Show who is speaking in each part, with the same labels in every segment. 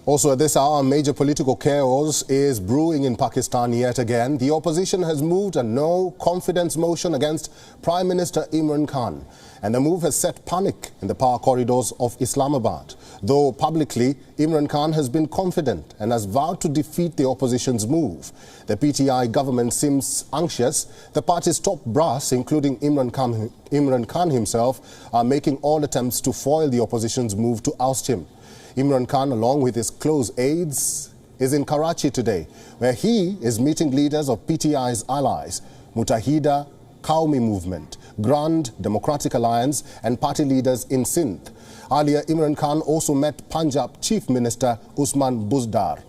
Speaker 1: Also at this hour, major political chaos is brewing in Pakistan yet again. The opposition has moved a no-confidence motion against Prime Minister Imran Khan, and the move has set panic in the power corridors of Islamabad. Though publicly, Imran Khan has been confident and has vowed to defeat the opposition's move. The PTI government seems anxious. The party's top brass, including Imran Khan himself, are making all attempts to foil the opposition's move to oust him. Imran Khan, along with his close aides, is in Karachi today, where he is meeting leaders of PTI's allies, Mutahida Qawmi Movement, Grand Democratic Alliance and party leaders in Sindh. Earlier, Imran Khan also met Punjab Chief Minister Usman Buzdar,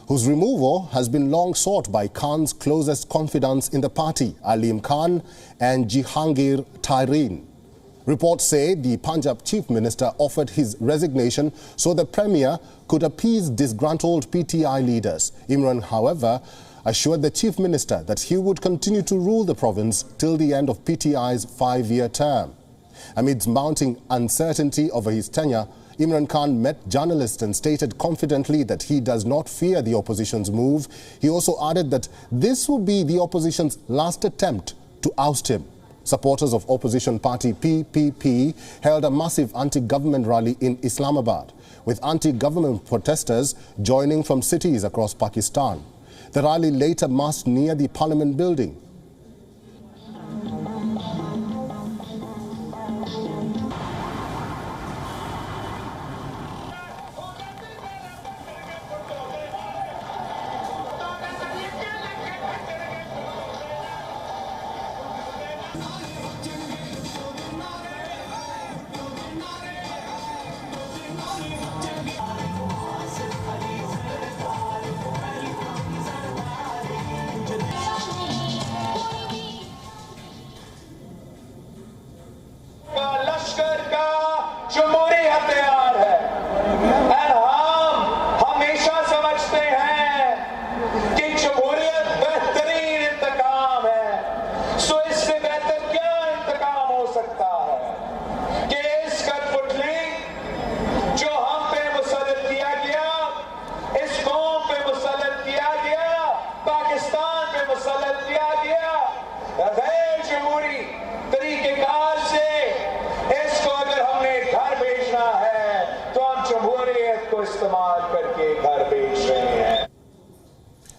Speaker 1: whose removal has been long sought by Khan's closest confidants in the party, Alim Khan and Jihangir Tareen. Reports say the Punjab Chief Minister offered his resignation so the Premier could appease disgruntled PTI leaders. Imran, however, assured the Chief Minister that he would continue to rule the province till the end of PTI's 5-year term. Amidst mounting uncertainty over his tenure, Imran Khan met journalists and stated confidently that he does not fear the opposition's move. He also added that this will be the opposition's last attempt to oust him. Supporters of opposition party PPP held a massive anti-government rally in Islamabad, with anti-government protesters joining from cities across Pakistan. The rally later massed near the Parliament building.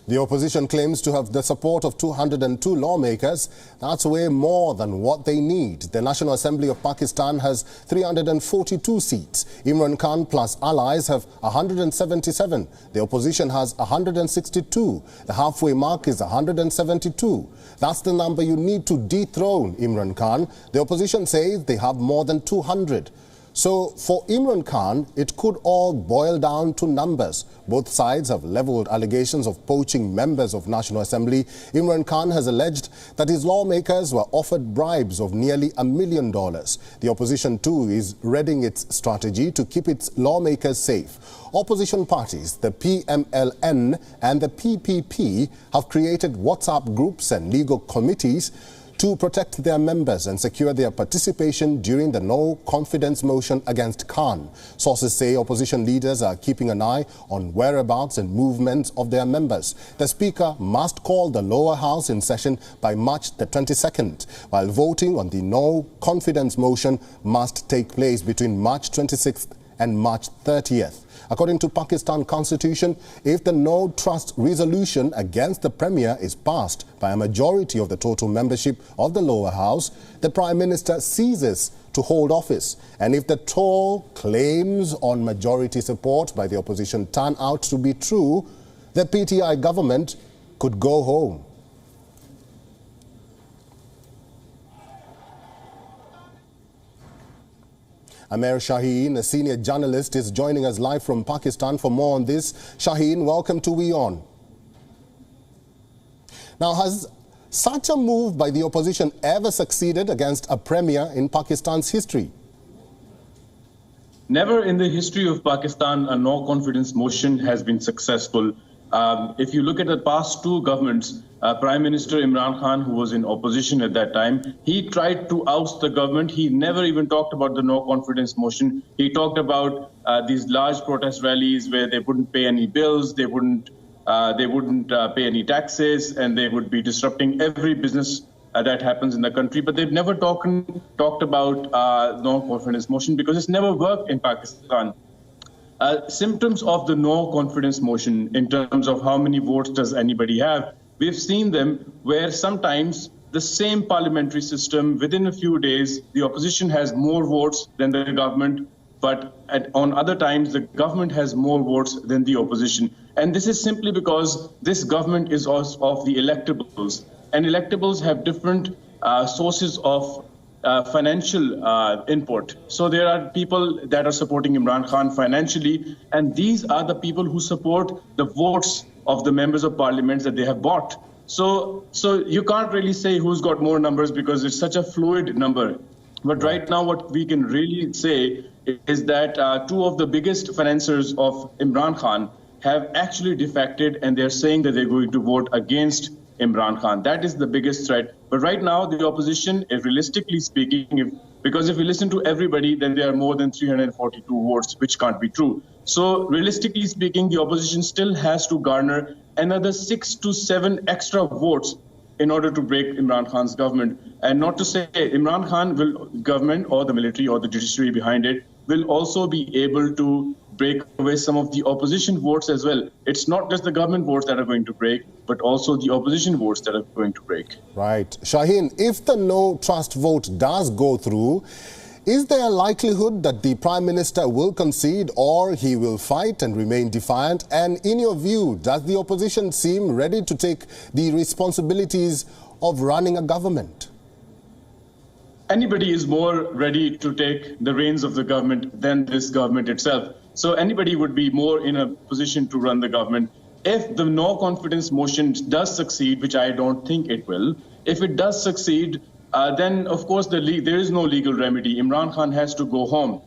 Speaker 1: The opposition claims to have the support of 202 lawmakers. That's way more than what they need. The National Assembly of Pakistan has 342 seats. Imran Khan plus allies have 177. The opposition has 162. The halfway mark is 172. That's the number you need to dethrone Imran Khan. The opposition says they have more than 200. So, for Imran Khan, it could all boil down to numbers. Both sides have leveled allegations of poaching members of National Assembly. Imran Khan has alleged that his lawmakers were offered bribes of nearly $1 million. The opposition, too, is readying its strategy to keep its lawmakers safe. Opposition parties, the PMLN and the PPP, have created WhatsApp groups and legal committees to protect their members and secure their participation during the no-confidence motion against Khan. Sources say opposition leaders are keeping an eye on whereabouts and movements of their members. The Speaker must call the lower house in session by March the 22nd, while voting on the no-confidence motion must take place between March 26th and March 30th. According to Pakistan Constitution, if the no-trust resolution against the Premier is passed by a majority of the total membership of the lower house, the Prime Minister ceases to hold office. And if the tall claims on majority support by the opposition turn out to be true, the PTI government could go home. Amer Shaheen, a senior journalist, is joining us live from Pakistan for more on this. Shaheen, welcome to WION. Now, has such a move by the opposition ever succeeded against a premier in Pakistan's history?
Speaker 2: Never in the history of Pakistan a no-confidence motion has been successful. If you look at the past two governments, Prime Minister Imran Khan, who was in opposition at that time, he tried to oust the government. He never even talked about the no-confidence motion. He talked about these large protest rallies where they wouldn't pay any bills, they wouldn't pay any taxes, and they would be disrupting every business that happens in the country. But they've never talked about no-confidence motion because it's never worked in Pakistan. Symptoms of the no-confidence motion in terms of how many votes does anybody have, we've seen them where sometimes the same parliamentary system, within a few days, the opposition has more votes than the government, but on other times, the government has more votes than the opposition. And this is simply because this government is of the electables. And electables have different sources of financial input. So there are people that are supporting Imran Khan financially, and these are the people who support the votes of the members of parliament that they have bought. So you can't really say who's got more numbers because it's such a fluid number. But right now, what we can really say is that two of the biggest financiers of Imran Khan have actually defected, and they're saying that they're going to vote against Imran Khan. That is the biggest threat. But right now, the opposition, if realistically speaking, because if we listen to everybody, then there are more than 342 votes, which can't be true. So realistically speaking, the opposition still has to garner another 6 to 7 extra votes in order to break Imran Khan's government. And not to say Imran Khan government or the military or the judiciary behind it will also be able to break away some of the opposition votes as well. It's not just the government votes that are going to break, but also the opposition votes that are going to break.
Speaker 1: Right. Shaheen, if the no trust vote does go through, is there a likelihood that the Prime Minister will concede or he will fight and remain defiant? And in your view, does the opposition seem ready to take the responsibilities of running a government?
Speaker 2: Anybody is more ready to take the reins of the government than this government itself. So anybody would be more in a position to run the government. If the no confidence motion does succeed, which I don't think it will, if it does succeed, then of course there is no legal remedy. Imran Khan has to go home.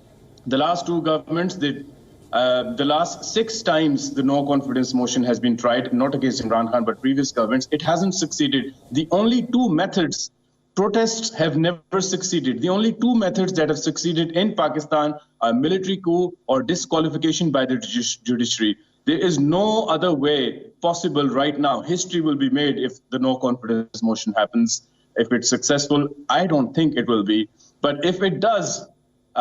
Speaker 2: The last two governments, the last 6 times the no confidence motion has been tried, not against Imran Khan, but previous governments, it hasn't succeeded. The only 2 methods, protests have never succeeded. The only 2 methods that have succeeded in Pakistan are military coup or disqualification by the judiciary. There is no other way possible right now. History will be made if the no confidence motion happens. If it's successful, I don't think it will be. But if it does,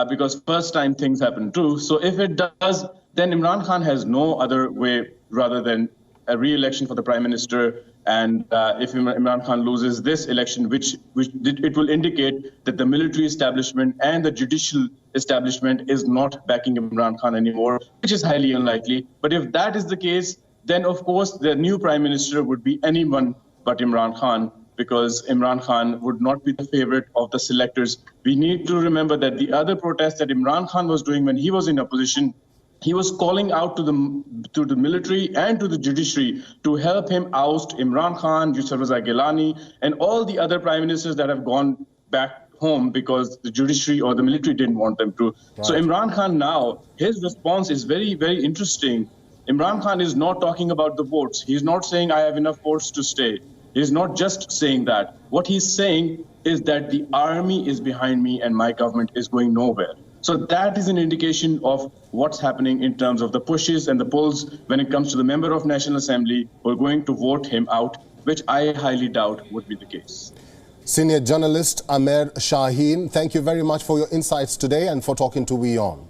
Speaker 2: because first time things happen too, so if it does, then Imran Khan has no other way rather than a re-election for the Prime Minister. And if Imran Khan loses this election, which it will indicate that the military establishment and the judicial establishment is not backing Imran Khan anymore, which is highly unlikely. But if that is the case, then of course the new Prime Minister would be anyone but Imran Khan, because Imran Khan would not be the favorite of the selectors. We need to remember that the other protests that Imran Khan was doing when he was in opposition, he was calling out to the military and to the judiciary to help him oust Imran Khan, Yusuf Raza Gilani, and all the other prime ministers that have gone back home because the judiciary or the military didn't want them to. Right. So Imran Khan now, his response is very, very interesting. Imran Khan is not talking about the votes. He's not saying I have enough votes to stay. He's not just saying that. What he's saying is that the army is behind me and my government is going nowhere. So that is an indication of what's happening in terms of the pushes and the pulls when it comes to the member of National Assembly who are going to vote him out, which I highly doubt would be the case.
Speaker 1: Senior journalist Amer Shaheen, thank you very much for your insights today and for talking to WION.